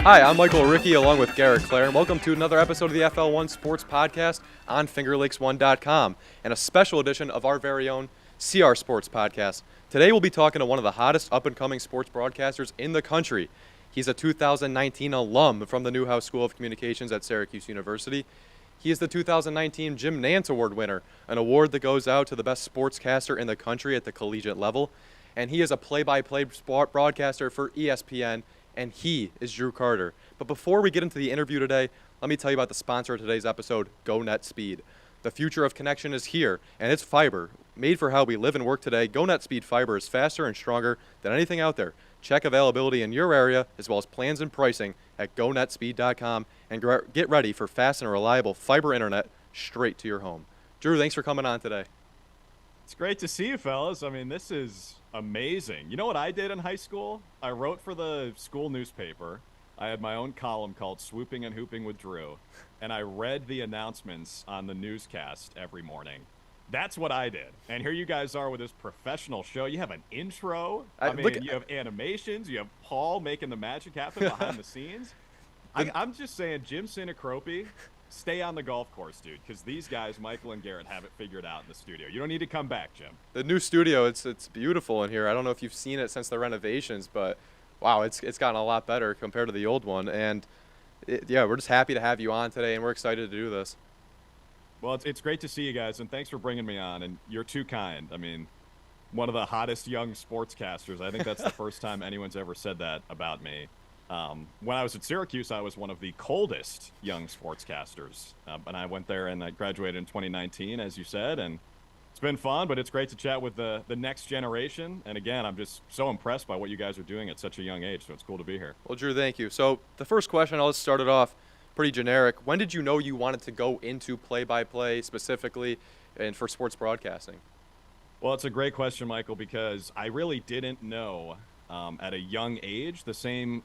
Hi, I'm Michael Ricci along with Garrett, Clar, and welcome to another episode of the FL1 Sports Podcast on FingerLakes1.com and a special edition of our very own CR Sports Podcast. Today we'll be talking to one of the hottest up-and-coming sports broadcasters in the country. He's a 2019 alum from the Newhouse School of Communications at Syracuse University. He is the 2019 Jim Nance Award winner, an award that goes out to the best sportscaster in the country at the collegiate level. And he is a play-by-play broadcaster for ESPN, and he is Drew Carter. But before we get into the interview today, let me tell you about the sponsor of today's episode, GoNet Speed. The future of connection is here, and it's fiber. Made for how we live and work today, GoNet Speed fiber is faster and stronger than anything out there. Check availability in your area, as well as plans and pricing at gonetspeed.com, and get ready for fast and reliable fiber internet straight to your home. Drew, thanks for coming on today. It's great to see you, fellas. I mean, this is amazing. You know what I did in high school? I wrote for the school newspaper. I had my own column called Swooping and Hooping with Drew, and I read the announcements on the newscast every morning. That's what I did. And here you guys are with this professional show. You have an intro. You have animations. You have Paul making the magic happen behind the scenes. I'm just saying, Jim Sinacropi, stay on the golf course, dude, because these guys, Michael and Garrett, have it figured out in the studio. You don't need to come back, Jim. The new studio, it's beautiful in here. I don't know if you've seen it since the renovations, but wow, it's gotten a lot better compared to the old one. And we're just happy to have you on today, and we're excited to do this. Well, it's great to see you guys, and thanks for bringing me on. And you're too kind. I mean, one of the hottest young sportscasters. I think that's the first time anyone's ever said that about me. When I was at Syracuse, I was one of the coldest young sportscasters. And I went there and I graduated in 2019, as you said, and it's been fun, but it's great to chat with the next generation. And again, I'm just so impressed by what you guys are doing at such a young age, so it's cool to be here. Well, Drew, thank you. So the first question, I'll just start it off pretty generic. When did you know you wanted to go into play-by-play specifically and for sports broadcasting? Well, it's a great question, Michael, because I really didn't know at a young age the same,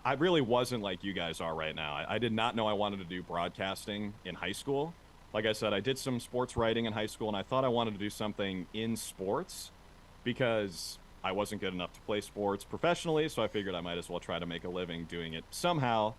I really wasn't like you guys are right now. I did not know I wanted to do broadcasting in high school. Like I said, I did some sports writing in high school, and I thought I wanted to do something in sports because I wasn't good enough to play sports professionally, so I figured I might as well try to make a living doing it somehow,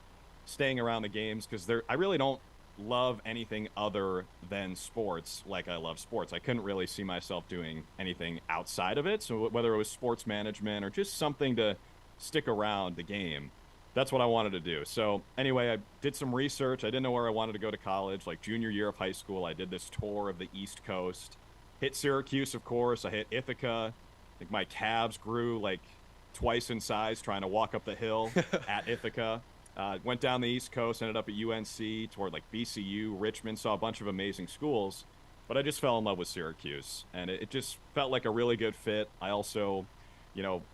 staying around the games, because I really don't love anything other than sports like I love sports. I couldn't really see myself doing anything outside of it, so whether it was sports management or just something to stick around the game, that's what I wanted to do. So anyway, I did some research. I didn't know where I wanted to go to college. Like junior year of high school, I did this tour of the East Coast. Hit Syracuse, of course. I hit Ithaca. I think my calves grew like twice in size trying to walk up the hill at Ithaca. Went down the East Coast, ended up at UNC, toward like BCU, Richmond, saw a bunch of amazing schools. But I just fell in love with Syracuse, and it just felt like a really good fit. I also,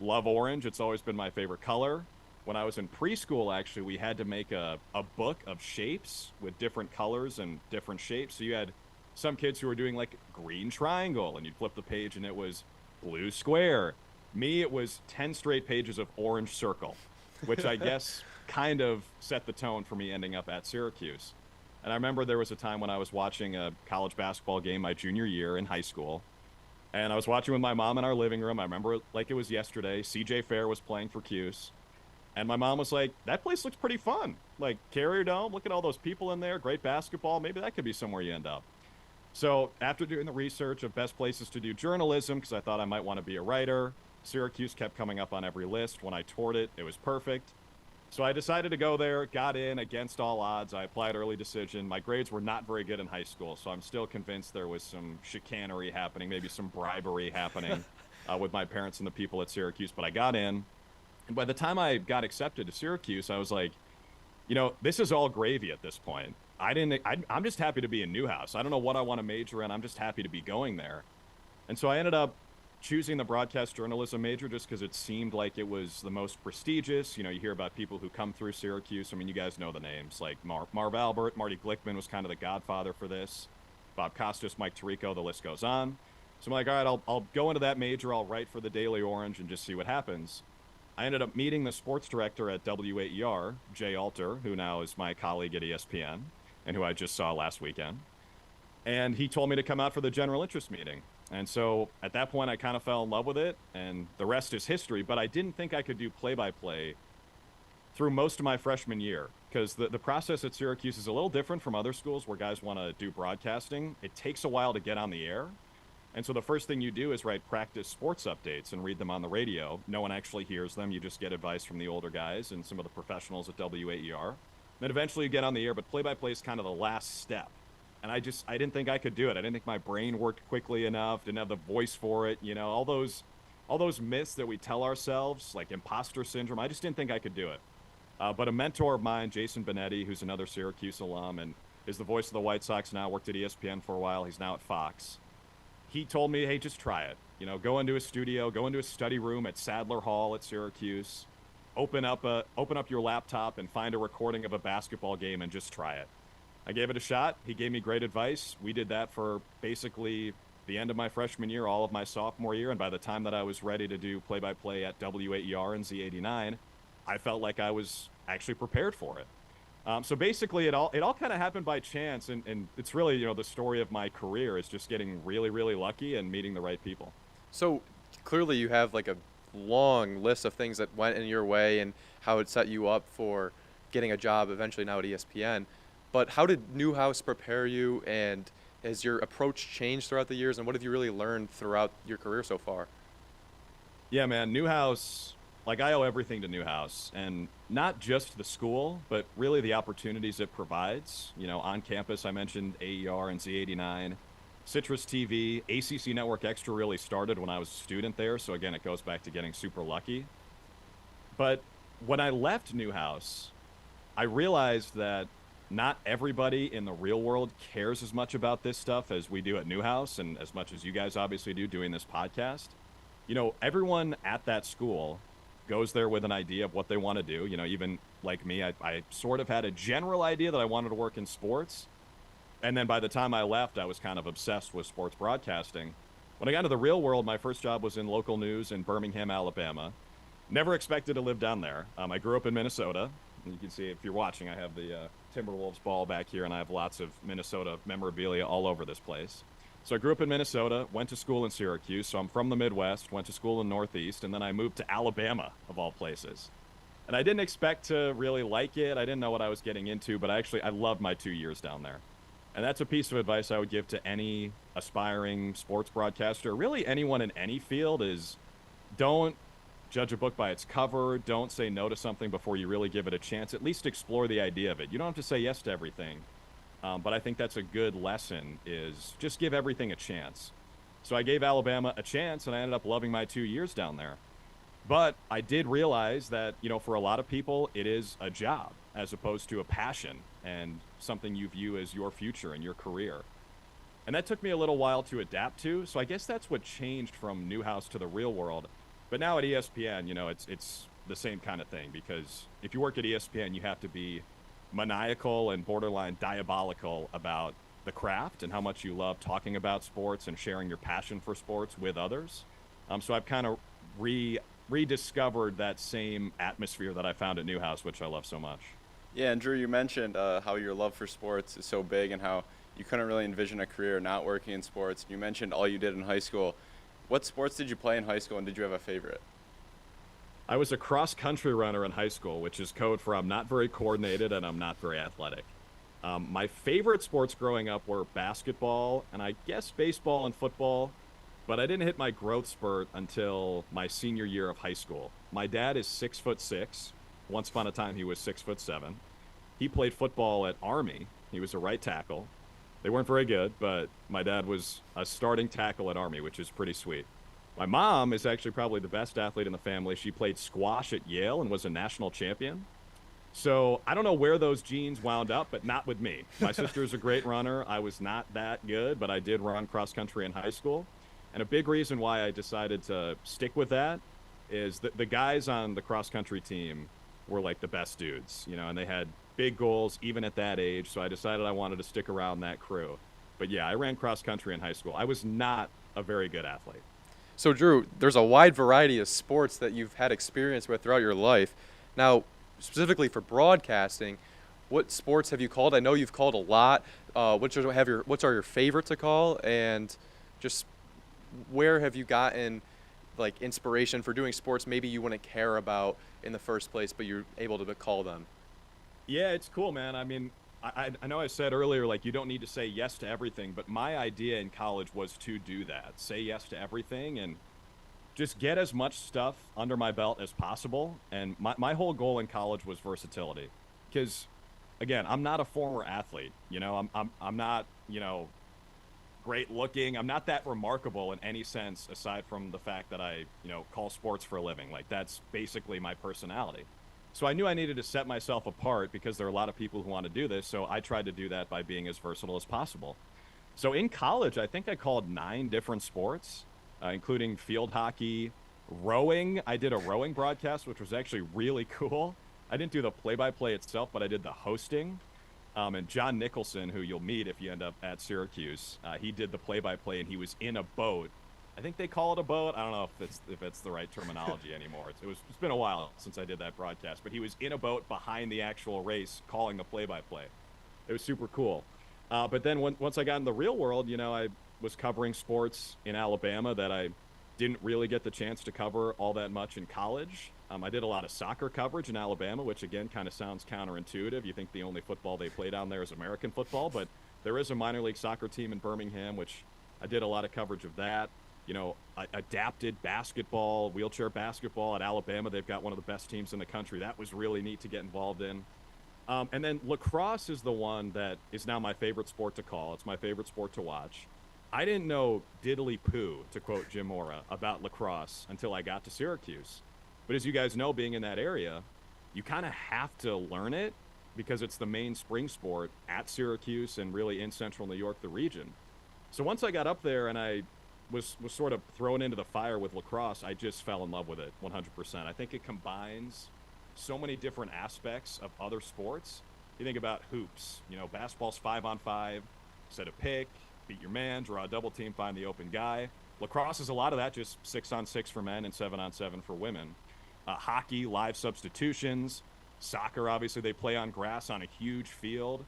love orange. It's always been my favorite color. When I was in preschool, actually, we had to make a book of shapes with different colors and different shapes. So you had some kids who were doing like green triangle, and you'd flip the page and it was blue square. Me, it was 10 straight pages of orange circle, which I guess kind of set the tone for me ending up at Syracuse. And I remember there was a time when I was watching a college basketball game my junior year in high school, and I was watching with my mom in our living room. I remember it like it was yesterday. CJ Fair was playing for Cuse. And my mom was like, that place looks pretty fun. Like, Carrier Dome, look at all those people in there, great basketball. Maybe that could be somewhere you end up. So after doing the research of best places to do journalism, because I thought I might want to be a writer, Syracuse kept coming up on every list. When I toured it, it was perfect. So I decided to go there, got in against all odds. I applied early decision. My grades were not very good in high school, so I'm still convinced there was some chicanery happening, maybe some bribery happening with my parents and the people at Syracuse. But I got in. And by the time I got accepted to Syracuse, I was like, this is all gravy at this point. I'm just happy to be in Newhouse. I don't know what I want to major in. I'm just happy to be going there. And so I ended up choosing the broadcast journalism major just because it seemed like it was the most prestigious. You hear about people who come through Syracuse. I mean, you guys know the names, like Marv Albert, Marty Glickman was kind of the godfather for this. Bob Costas, Mike Tirico, the list goes on. So I'm like, all right, I'll go into that major. I'll write for the Daily Orange and just see what happens. I ended up meeting the sports director at WAER, Jay Alter, who now is my colleague at ESPN and who I just saw last weekend. And he told me to come out for the general interest meeting. And so at that point, I kind of fell in love with it, and the rest is history. But I didn't think I could do play-by-play through most of my freshman year, because the process at Syracuse is a little different from other schools where guys want to do broadcasting. It takes a while to get on the air. And so the first thing you do is write practice sports updates and read them on the radio. No one actually hears them. You just get advice from the older guys and some of the professionals at WAER. Then eventually you get on the air, but play-by-play is kind of the last step. And I didn't think I could do it. I didn't think my brain worked quickly enough, didn't have the voice for it. You know, all those myths that we tell ourselves, like imposter syndrome, I just didn't think I could do it. But a mentor of mine, Jason Benetti, who's another Syracuse alum and is the voice of the White Sox now, worked at ESPN for a while. He's now at Fox. He told me, hey, just try it. You know, go into a studio, go into a study room at Sadler Hall at Syracuse, open up your laptop and find a recording of a basketball game and just try it. I gave it a shot. He gave me great advice. We did that for basically the end of my freshman year, all of my sophomore year, and by the time that I was ready to do play-by-play at WAER and Z89, I felt like I was actually prepared for it. So basically, it all kind of happened by chance, and it's really, you know, the story of my career is just getting really, really lucky and meeting the right people. So clearly you have like a long list of things that went in your way and how it set you up for getting a job eventually now at ESPN. But how did Newhouse prepare you, and has your approach changed throughout the years, and what have you really learned throughout your career so far? Yeah, man, Newhouse, like I owe everything to Newhouse, and not just the school, but really the opportunities it provides. You know, on campus, I mentioned AER and Z89, Citrus TV, ACC Network Extra really started when I was a student there. So again, it goes back to getting super lucky. But when I left Newhouse, I realized that not everybody in the real world cares as much about this stuff as we do at Newhouse, and as much as you guys obviously do doing this podcast. You know, everyone at that school goes there with an idea of what they want to do. You know, even like me, I sort of had a general idea that I wanted to work in sports. And then by the time I left, I was kind of obsessed with sports broadcasting. When I got into the real world, my first job was in local news in Birmingham, Alabama. Never expected to live down there. I grew up in Minnesota. And you can see, if you're watching, I have the Timberwolves ball back here, and I have lots of Minnesota memorabilia all over this place. So I grew up in Minnesota, went to school in Syracuse, so I'm from the Midwest, went to school in Northeast, and then I moved to Alabama, of all places. And I didn't expect to really like it. I didn't know what I was getting into, but I loved my 2 years down there. And that's a piece of advice I would give to any aspiring sports broadcaster, really anyone in any field, is don't judge a book by its cover. Don't say no to something before you really give it a chance. At least explore the idea of it. You don't have to say yes to everything. But I think that's a good lesson, is just give everything a chance. So I gave Alabama a chance, and I ended up loving my 2 years down there. But I did realize that, you know, for a lot of people, it is a job as opposed to a passion and something you view as your future and your career. And that took me a little while to adapt to. So I guess that's what changed from Newhouse to the real world. But now at ESPN, you know, it's the same kind of thing, because if you work at ESPN, you have to be maniacal and borderline diabolical about the craft and how much you love talking about sports and sharing your passion for sports with others. So I've kind of rediscovered that same atmosphere that I found at Newhouse, which I love so much. Yeah, and Drew, you mentioned how your love for sports is so big and how you couldn't really envision a career not working in sports. You mentioned all you did in high school. What sports did you play in high school, and did you have a favorite? I was a cross-country runner in high school, which is code for I'm not very coordinated and I'm not very athletic. My favorite sports growing up were basketball and I guess baseball and football, but I didn't hit my growth spurt until my senior year of high school. My dad is 6'6". Once upon a time, he was 6'7". He played football at Army. He was a right tackle. They weren't very good, but my dad was a starting tackle at Army, which is pretty sweet. My mom is actually probably the best athlete in the family. She played squash at Yale and was a national champion. So I don't know where those genes wound up, but not with me. My sister's a great runner. I was not that good, but I did run cross country in high school. And a big reason why I decided to stick with that is that the guys on the cross country team were like the best dudes, you know, and they had big goals even at that age. So I decided I wanted to stick around that crew. But yeah, I ran cross country in high school. I was not a very good athlete. So, Drew, there's a wide variety of sports that you've had experience with throughout your life. Now, specifically for broadcasting, what sports have you called? I know you've called a lot. Which are your favorite to call? And just where have you gotten like inspiration for doing sports maybe you wouldn't care about in the first place, but you're able to call them? Yeah, it's cool, man. I mean, I know I said earlier, like, you don't need to say yes to everything, but my idea in college was to do that. Say yes to everything and just get as much stuff under my belt as possible. And my whole goal in college was versatility. Because, again, I'm not a former athlete. You know, I'm not, great looking. I'm not that remarkable in any sense, aside from the fact that I, call sports for a living. Like, that's basically my personality. So I knew I needed to set myself apart because there are a lot of people who want to do this. So I tried to do that by being as versatile as possible. So in college, I think I called 9 different sports, including field hockey, rowing. I did a rowing broadcast, which was actually really cool. I didn't do the play-by-play itself, but I did the hosting. And John Nicholson, who you'll meet if you end up at Syracuse, he did the play-by-play, and he was in a boat. I think they call it a boat. I don't know if it's the right terminology anymore. It's been a while since I did that broadcast, but he was in a boat behind the actual race calling the play-by-play. It was super cool. But then once I got in the real world, I was covering sports in Alabama that I didn't really get the chance to cover all that much in college. I did a lot of soccer coverage in Alabama, which again kind of sounds counterintuitive. You think the only football they play down there is American football, but there is a minor league soccer team in Birmingham, which I did a lot of coverage of that. I adapted basketball, wheelchair basketball at Alabama. They've got one of the best teams in the country. That was really neat to get involved in. And then lacrosse is the one that is now my favorite sport to call. It's my favorite sport to watch. I didn't know diddly poo, to quote Jim Mora, about lacrosse until I got to Syracuse. But as you guys know, being in that area, you kind of have to learn it because it's the main spring sport at Syracuse and really in central New York, the region. So once I got up there and I was sort of thrown into the fire with lacrosse, I just fell in love with it 100%. I think it combines so many different aspects of other sports. You think about hoops, basketball's 5-on-5, set a pick, beat your man, draw a double team, find the open guy. Lacrosse is a lot of that, just 6-on-6 for men and 7-on-7 for women. Hockey, live substitutions. Soccer, obviously, they play on grass on a huge field.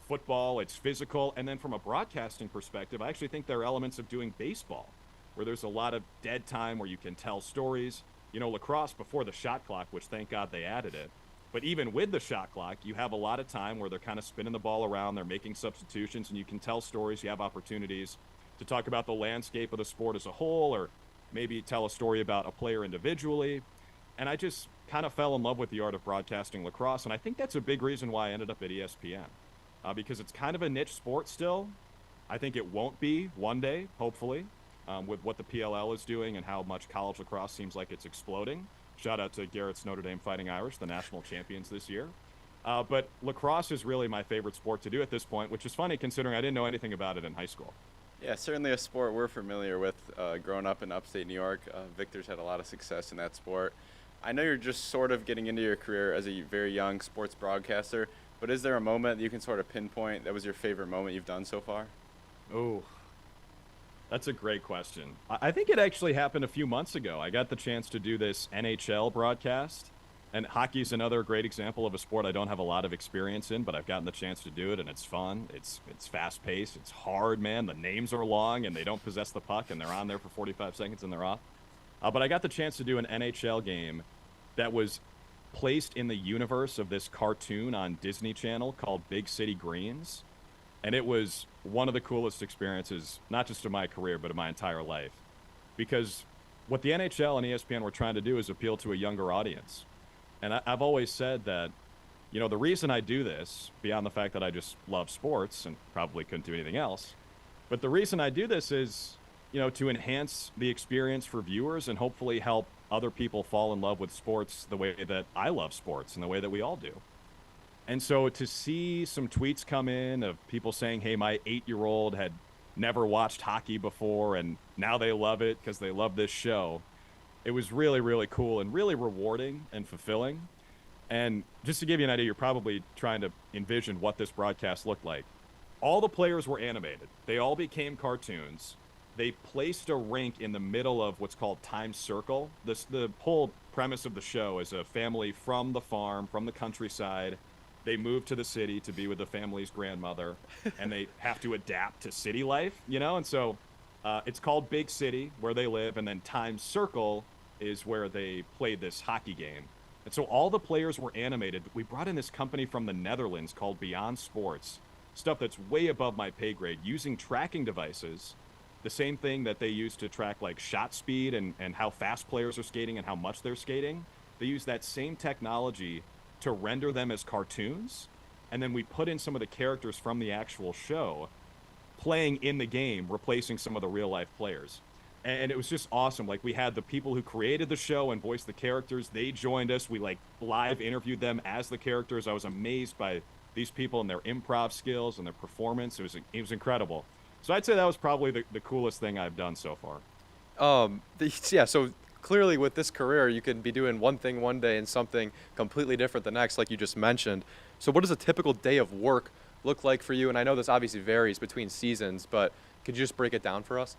Football, it's physical. And then from a broadcasting perspective, I actually think there are elements of doing baseball where there's a lot of dead time where you can tell stories. Lacrosse before the shot clock, which thank God they added it. But even with the shot clock, you have a lot of time where they're kind of spinning the ball around, they're making substitutions, and you can tell stories. You have opportunities to talk about the landscape of the sport as a whole, or maybe tell a story about a player individually. And I just kind of fell in love with the art of broadcasting lacrosse, and I think that's a big reason why I ended up at ESPN, because it's kind of a niche sport still. I think it won't be one day, hopefully, with what the PLL is doing and how much college lacrosse seems like it's exploding. Shout out to Garrett's Notre Dame Fighting Irish, the national champions this year. But lacrosse is really my favorite sport to do at this point, which is funny considering I didn't know anything about it in high school. Yeah, certainly a sport we're familiar with growing up in upstate New York. Victor's had a lot of success in that sport. I know you're just sort of getting into your career as a very young sports broadcaster, but is there a moment that you can sort of pinpoint that was your favorite moment you've done so far? Oh, that's a great question. I think it actually happened a few months ago. I got the chance to do this NHL broadcast, and hockey's another great example of a sport I don't have a lot of experience in, but I've gotten the chance to do it, and it's fun. It's fast-paced. It's hard, man. The names are long, and they don't possess the puck, and they're on there for 45 seconds, and they're off. But I got the chance to do an NHL game that was placed in the universe of this cartoon on Disney Channel called Big City Greens. And it was one of the coolest experiences, not just of my career, but of my entire life. Because what the NHL and ESPN were trying to do is appeal to a younger audience. And I've always said that, the reason I do this, beyond the fact that I just love sports and probably couldn't do anything else, but the reason I do this is, to enhance the experience for viewers and hopefully help other people fall in love with sports the way that I love sports and the way that we all do. And so to see some tweets come in of people saying, hey, my 8-year-old had never watched hockey before and now they love it because they love this show, it was really, really cool and really rewarding and fulfilling. And just to give you an idea, you're probably trying to envision what this broadcast looked like. All the players were animated. They all became cartoons. They placed a rink in the middle of what's called Times Circle. The whole premise of the show is a family from the farm, from the countryside. They move to the city to be with the family's grandmother, and they have to adapt to city life, And so It's called Big City, where they live, and then Times Circle is where they played this hockey game. And so all the players were animated. We brought in this company from the Netherlands called Beyond Sports, stuff that's way above my pay grade, using tracking devices, the same thing that they use to track like shot speed and how fast players are skating and how much they're skating. They use that same technology to render them as cartoons. And then we put in some of the characters from the actual show playing in the game, replacing some of the real life players. And it was just awesome. Like, we had the people who created the show and voiced the characters. They joined us. We like live interviewed them as the characters. I was amazed by these people and their improv skills and their performance. It was incredible. So I'd say that was probably the coolest thing I've done so far. Yeah, so clearly with this career, you can be doing one thing one day and something completely different the next, like you just mentioned. So what does a typical day of work look like for you? And I know this obviously varies between seasons, but could you just break it down for us?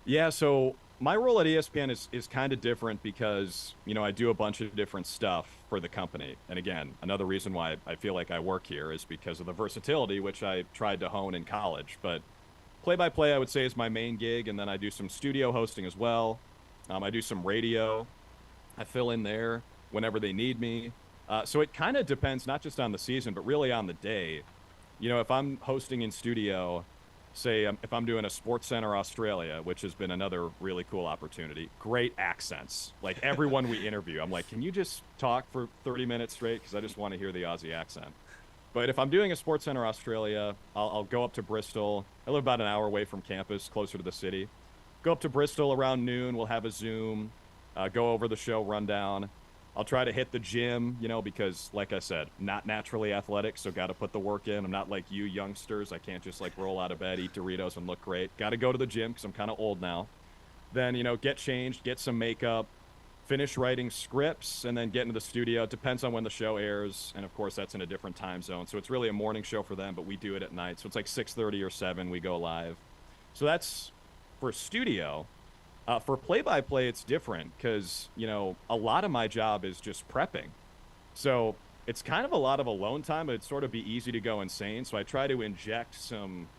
Yeah, so my role at ESPN is kind of different because, I do a bunch of different stuff for the company. And again, another reason why I feel like I work here is because of the versatility, which I tried to hone in college. But play-by-play, I would say, is my main gig, and then I do some studio hosting as well. I do some radio. I fill in there whenever they need me. So it kind of depends, not just on the season, but really on the day. If I'm hosting in studio, say if I'm doing a Sports Center Australia, which has been another really cool opportunity, great accents. Like, everyone we interview, I'm like, can you just talk for 30 minutes straight? Because I just want to hear the Aussie accent. But if I'm doing a Sports Center Australia, I'll go up to Bristol. I live about an hour away from campus, closer to the city. Go up to Bristol around noon. We'll have a Zoom, go over the show rundown. I'll try to hit the gym, because, like I said, not naturally athletic, so got to put the work in. I'm not like you youngsters. I can't just, roll out of bed, eat Doritos, and look great. Got to go to the gym because I'm kind of old now. Then, get changed, get some makeup, finish writing scripts, and then get into the studio. It depends on when the show airs, and, of course, that's in a different time zone. So it's really a morning show for them, but we do it at night. So it's like 6:30 or 7, we go live. So that's for studio. For play-by-play, it's different because, a lot of my job is just prepping. So it's kind of a lot of alone time, but it'd sort of be easy to go insane. So I try to inject some,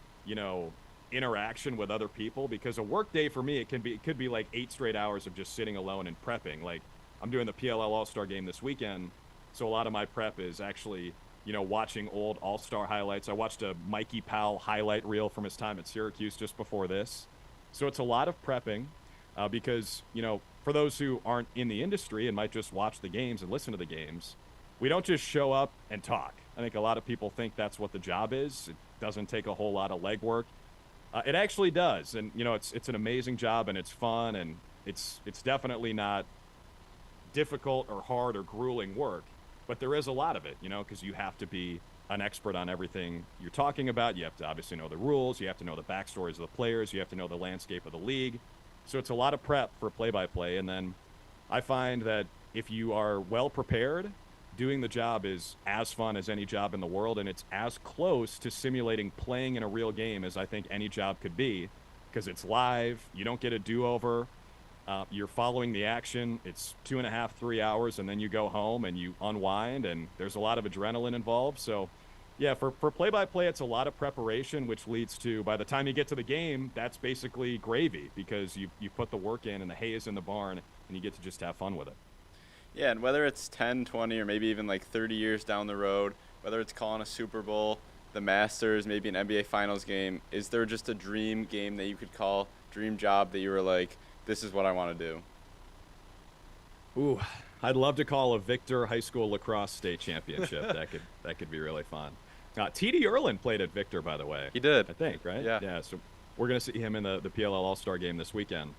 interaction with other people, because a work day for me, it could be like 8 straight hours of just sitting alone and prepping. Like, I'm doing the PLL All-Star game this weekend, so a lot of my prep is actually, watching old All-Star highlights. I watched a Mikey Powell highlight reel from his time at Syracuse just before this. So it's a lot of prepping. Because, for those who aren't in the industry and might just watch the games and listen to the games, we don't just show up and talk. I think a lot of people think that's what the job is. It doesn't take a whole lot of legwork. It actually does. And, it's an amazing job, and it's fun, and it's definitely not difficult or hard or grueling work. But there is a lot of it, because you have to be an expert on everything you're talking about. You have to obviously know the rules. You have to know the backstories of the players. You have to know the landscape of the league. So it's a lot of prep for play-by-play, and then I find that if you are well prepared, doing the job is as fun as any job in the world, and it's as close to simulating playing in a real game as I think any job could be, because it's live, you don't get a do-over, you're following the action, it's 2.5, 3 hours, and then you go home and you unwind, and there's a lot of adrenaline involved. So yeah, for play-by-play, it's a lot of preparation, which leads to, by the time you get to the game, that's basically gravy, because you put the work in and the hay is in the barn, and you get to just have fun with it. Yeah, and whether it's 10, 20, or maybe even like 30 years down the road, whether it's calling a Super Bowl, the Masters, maybe an NBA Finals game, is there just a dream game that you could call, dream job that you were like, this is what I want to do? Ooh, I'd love to call a Victor High School Lacrosse State Championship. That could be really fun. T.D. Erlin played at Victor, by the way. He did. I think, right? Yeah. Yeah, so we're going to see him in the PLL All-Star game this weekend.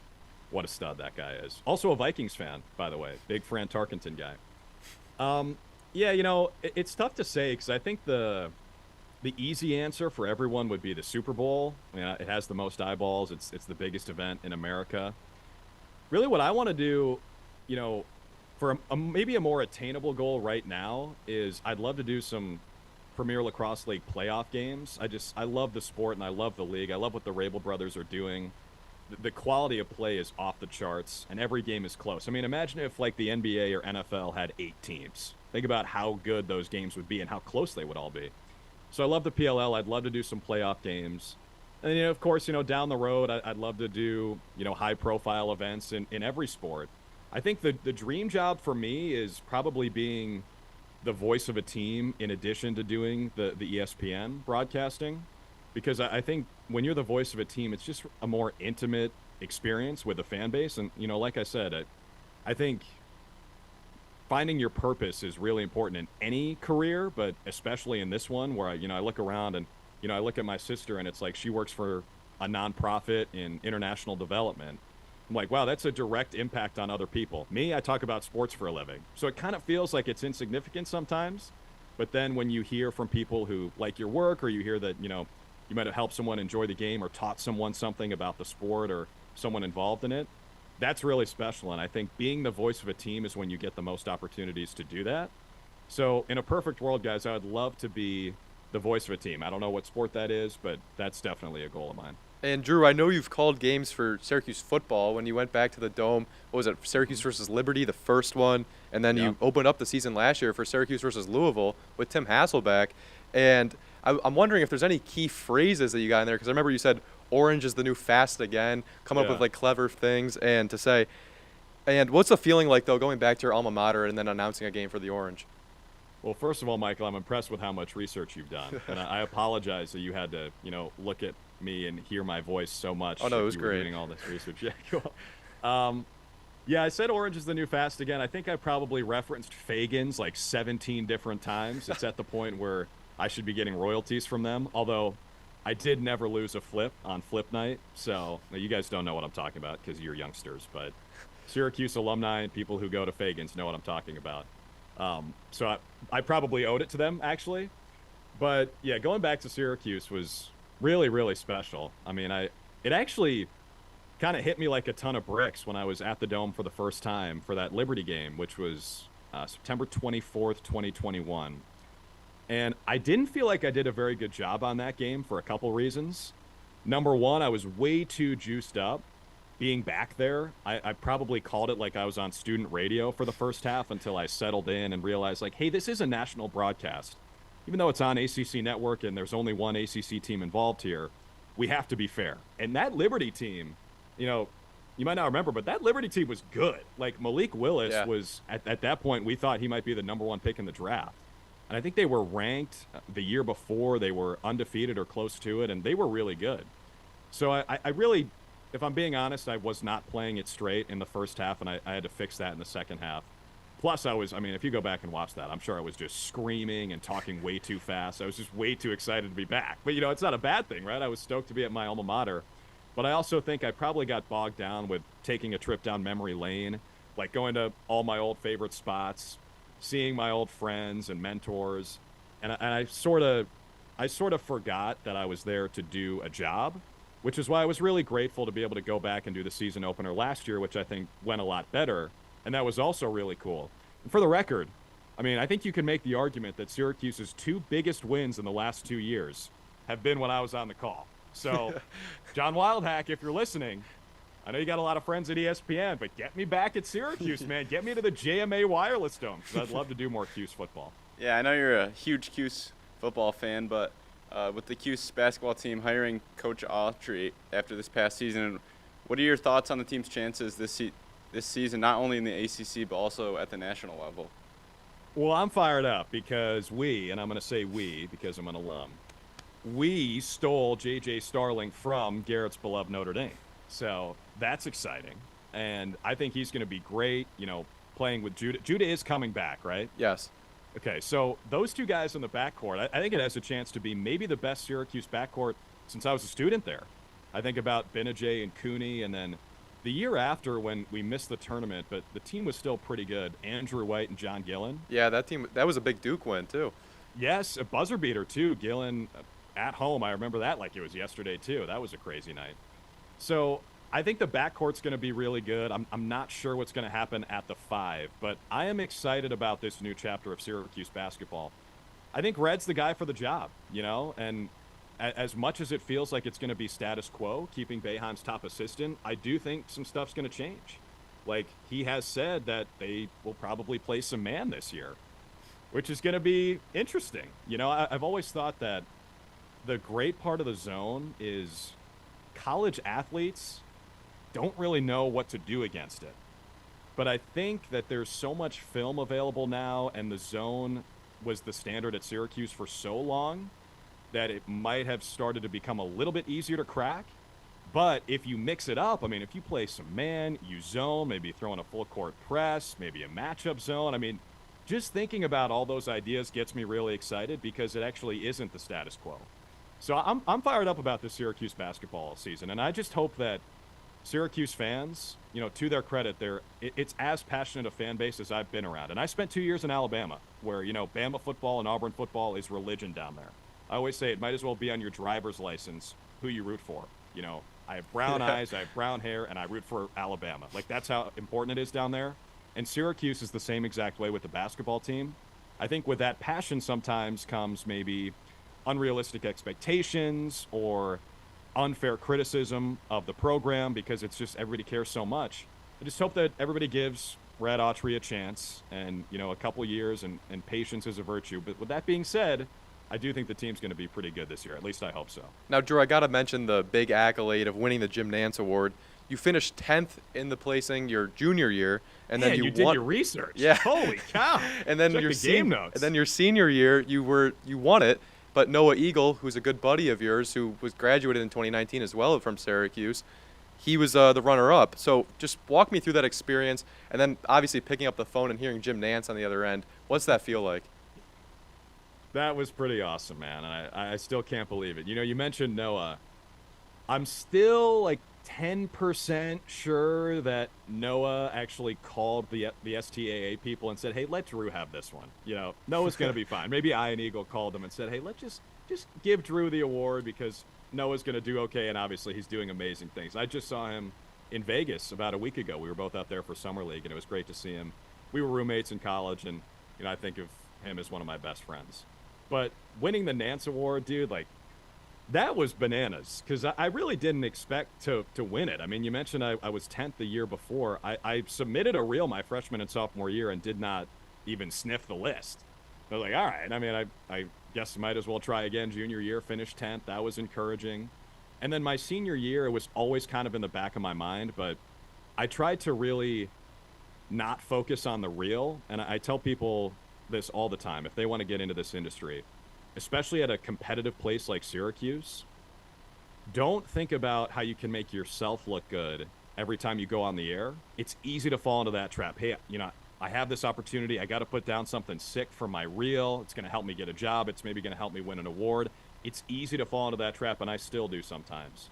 What a stud that guy is. Also a Vikings fan, by the way. Big Fran Tarkenton guy. Yeah, it's tough to say, because I think the easy answer for everyone would be the Super Bowl. It has the most eyeballs. It's the biggest event in America. Really what I want to do, for maybe a more attainable goal right now, is I'd love to do some Premier Lacrosse League playoff games. I love the sport, and I love the league. I love what the Rabel brothers are doing. The quality of play is off the charts, and every game is close. I mean, imagine if like the NBA or NFL had 8 teams. Think about how good those games would be and how close they would all be. So I love the PLL. I'd love to do some playoff games. And, of course, down the road, I'd love to do, high profile events in every sport. I think the dream job for me is probably being the voice of a team in addition to doing the ESPN broadcasting. Because I think when you're the voice of a team, it's just a more intimate experience with the fan base. And, like I said, I think finding your purpose is really important in any career, but especially in this one where I look around and I look at my sister and it's like she works for a nonprofit in international development. I'm like, wow, that's a direct impact on other people. Me, I talk about sports for a living. So it kind of feels like it's insignificant sometimes. But then when you hear from people who like your work, or you hear that, you might have helped someone enjoy the game or taught someone something about the sport or someone involved in it, that's really special. And I think being the voice of a team is when you get the most opportunities to do that. So in a perfect world, guys, I would love to be the voice of a team. I don't know what sport that is, but that's definitely a goal of mine. And Drew, I know you've called games for Syracuse football when you went back to the Dome. What was it, Syracuse versus Liberty, the first one? And then you opened up the season last year for Syracuse versus Louisville with Tim Hasselbeck. And I'm wondering if there's any key phrases that you got in there, because I remember you said orange is the new fast again, come up with like clever things and to say. And what's the feeling like, though, going back to your alma mater and then announcing a game for the Orange? Well, first of all, Michael, I'm impressed with how much research you've done. And I apologize that you had to, look at me and hear my voice so much. Oh, no, it was you were great. doing all this research. Yeah, cool. Yeah, I said orange is the new fast again. I think I probably referenced Fagans like 17 different times. It's at the point where I should be getting royalties from them. Although I did never lose a flip on flip night. So you guys don't know what I'm talking about because you're youngsters. But Syracuse alumni and people who go to Fagans know what I'm talking about. So I probably owed it to them, actually. But, yeah, going back to Syracuse was really, really special. I mean, it actually kind of hit me like a ton of bricks when I was at the Dome for the first time for that Liberty game, which was September 24th, 2021. And I didn't feel like I did a very good job on that game for a couple reasons. Number one, I was way too juiced up. Being back there, I probably called it like I was on student radio for the first half until I settled in and realized, like, hey, this is a national broadcast. Even though it's on ACC Network and there's only one ACC team involved here, we have to be fair. And that Liberty team, you might not remember, but that Liberty team was good. Like, Malik Willis was, at that point, we thought he might be the number one pick in the draft. And I think they were ranked the year before. They were undefeated or close to it, and they were really good. So I really... If I'm being honest, I was not playing it straight in the first half, and I had to fix that in the second half. Plus, if you go back and watch that, I'm sure I was just screaming and talking way too fast. I was just way too excited to be back. But, it's not a bad thing, right? I was stoked to be at my alma mater. But I also think I probably got bogged down with taking a trip down memory lane, like going to all my old favorite spots, seeing my old friends and mentors. And I sort of forgot that I was there to do a job, which is why I was really grateful to be able to go back and do the season opener last year, which I think went a lot better. And that was also really cool. And for the record, I think you can make the argument that Syracuse's two biggest wins in the last 2 years have been when I was on the call. So, John Wildhack, if you're listening, I know you got a lot of friends at ESPN, but get me back at Syracuse, man. Get me to the JMA Wireless Dome, because I'd love to do more Cuse football. Yeah, I know you're a huge Cuse football fan, but with the Cuse basketball team hiring Coach Autry after this past season, what are your thoughts on the team's chances this season, not only in the ACC but also at the national level? Well, I'm fired up because and I'm going to say we because I'm an alum, we stole J.J. Starling from Garrett's beloved Notre Dame. So that's exciting. And I think he's going to be great, playing with Judah. Judah is coming back, right? Yes. Okay, so those two guys in the backcourt, I think it has a chance to be maybe the best Syracuse backcourt since I was a student there. I think about Benajay and Cooney, and then the year after when we missed the tournament, but the team was still pretty good, Andrew White and John Gillen. Yeah, that was a big Duke win, too. Yes, a buzzer beater, too. Gillen at home, I remember that like it was yesterday, too. That was a crazy night. So I think the backcourt's going to be really good. I'm not sure what's going to happen at the 5, but I am excited about this new chapter of Syracuse basketball. I think Red's the guy for the job, and as much as it feels like it's going to be status quo, keeping Boeheim's top assistant, I do think some stuff's going to change. Like, he has said that they will probably play some man this year, which is going to be interesting. I've always thought that the great part of the zone is college athletes don't really know what to do against it. But I think that there's so much film available now, and the zone was the standard at Syracuse for so long that it might have started to become a little bit easier to crack. But if you mix it up, I mean, if you play some man, you zone, maybe throw in a full court press, maybe a matchup zone, I mean, just thinking about all those ideas gets me really excited because it actually isn't the status quo. So I'm fired up about this Syracuse basketball season, and I just hope that Syracuse fans, you know, to their credit, it's as passionate a fan base as I've been around. And I spent 2 years in Alabama where, you know, Bama football and Auburn football is religion down there. I always say it might as well be on your driver's license who you root for. You know, I have brown eyes, I have brown hair, and I root for Alabama. Like, that's how important it is down there. And Syracuse is the same exact way with the basketball team. I think with that passion sometimes comes maybe unrealistic expectations or unfair criticism of the program because it's just everybody cares so much. I just hope that everybody gives Brad Autry a chance and, you know, a couple years and patience is a virtue. But with that being said, I do think the team's going to be pretty good this year. At least I hope so. Now, Drew, I got to mention the big accolade of winning the Jim Nance Award. You finished 10th in the placing your junior year, and then you did won. Your research. Yeah. Holy cow! And then Check your the game notes. And then your senior year, you won it. But Noah Eagle, who's a good buddy of yours, who was graduated in 2019 as well from Syracuse, he was the runner-up. So just walk me through that experience, and then obviously picking up the phone and hearing Jim Nance on the other end. What's that feel like? That was pretty awesome, man. And I still can't believe it. You know, you mentioned Noah. I'm still like 10% sure that Noah actually called the STAA people and said, hey, let Drew have this one. You know, Noah's going to be fine. Maybe Ian Eagle called them and said, hey, let's just give Drew the award because Noah's going to do okay. And obviously he's doing amazing things. I just saw him in Vegas about a week ago. We were both out there for Summer League, and it was great to see him. We were roommates in college, and, you know, I think of him as one of my best friends. But winning the Nance Award, dude, like, that was bananas because I really didn't expect to win it. I mean, you mentioned I was 10th the year before. I submitted a reel my freshman and sophomore year and did not even sniff the list. I was like, all right. I mean, I guess I might as well try again. Junior year, finished 10th. That was encouraging. And then my senior year, it was always kind of in the back of my mind, but I tried to really not focus on the reel. And I tell people this all the time if they want to get into this industry, especially at a competitive place like Syracuse, don't think about how you can make yourself look good every time you go on the air. It's easy to fall into that trap. Hey, you know, I have this opportunity. I got to put down something sick for my reel. It's going to help me get a job. It's maybe going to help me win an award. It's easy to fall into that trap, and I still do sometimes.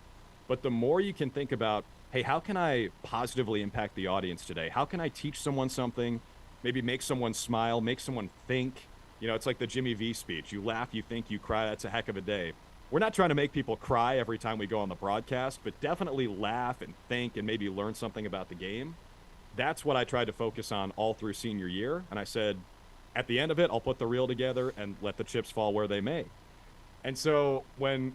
But the more you can think about, hey, how can I positively impact the audience today? How can I teach someone something, maybe make someone smile, make someone think? You know, it's like the Jimmy V speech. You laugh, you think, you cry. That's a heck of a day. We're not trying to make people cry every time we go on the broadcast, but definitely laugh and think and maybe learn something about the game. That's what I tried to focus on all through senior year. And I said, at the end of it, I'll put the reel together and let the chips fall where they may. And so when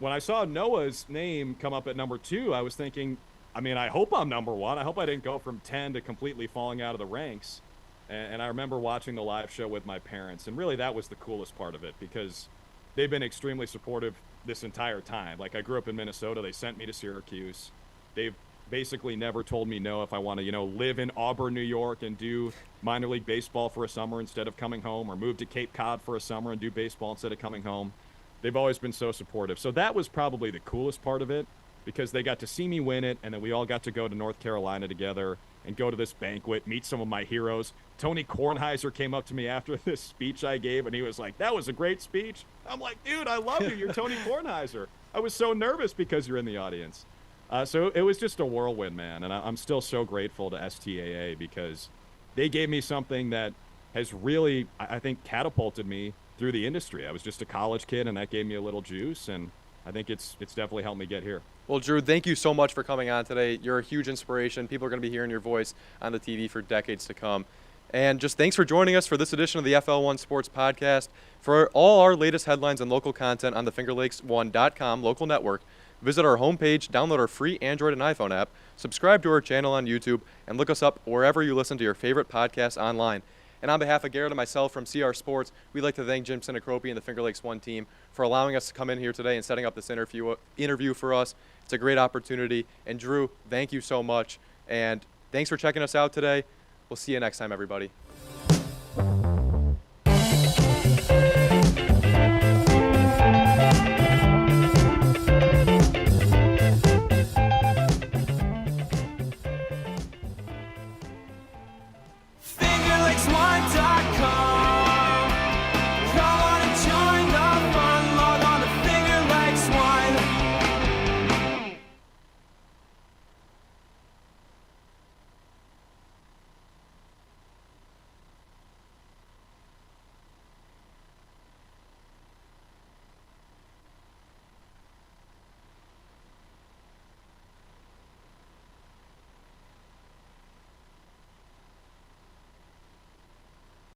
I saw Noah's name come up at number 2, I was thinking, I mean, I hope I'm number 1. I hope I didn't go from 10 to completely falling out of the ranks. And I remember watching the live show with my parents, and really that was the coolest part of it because they've been extremely supportive this entire time. Like, I grew up in Minnesota. They sent me to Syracuse. They've basically never told me no if I want to, you know, live in Auburn, New York and do minor league baseball for a summer instead of coming home, or move to Cape Cod for a summer and do baseball instead of coming home. They've always been so supportive. So that was probably the coolest part of it because they got to see me win it, and then we all got to go to North Carolina together and go to this banquet, meet some of my heroes. Tony Kornheiser came up to me after this speech I gave, and he was like, that was a great speech. I'm like, dude, I love you. You're Tony Kornheiser. I was so nervous because you're in the audience. So it was just a whirlwind, man, and I'm still so grateful to STAA because they gave me something that has really, I think, catapulted me through the industry. I was just a college kid, and that gave me a little juice, and I think it's definitely helped me get here. Well, Drew, thank you so much for coming on today. You're a huge inspiration. People are going to be hearing your voice on the TV for decades to come. And just thanks for joining us for this edition of the FL1 Sports Podcast. For all our latest headlines and local content on the FingerLakes1.com local network, visit our homepage, download our free Android and iPhone app, subscribe to our channel on YouTube, and look us up wherever you listen to your favorite podcasts online. And on behalf of Garrett and myself from CR Sports, we'd like to thank Jim Sinacropi and the Finger Lakes 1 team for allowing us to come in here today and setting up this interview for us. It's a great opportunity. And Drew, thank you so much. And thanks for checking us out today. We'll see you next time, everybody.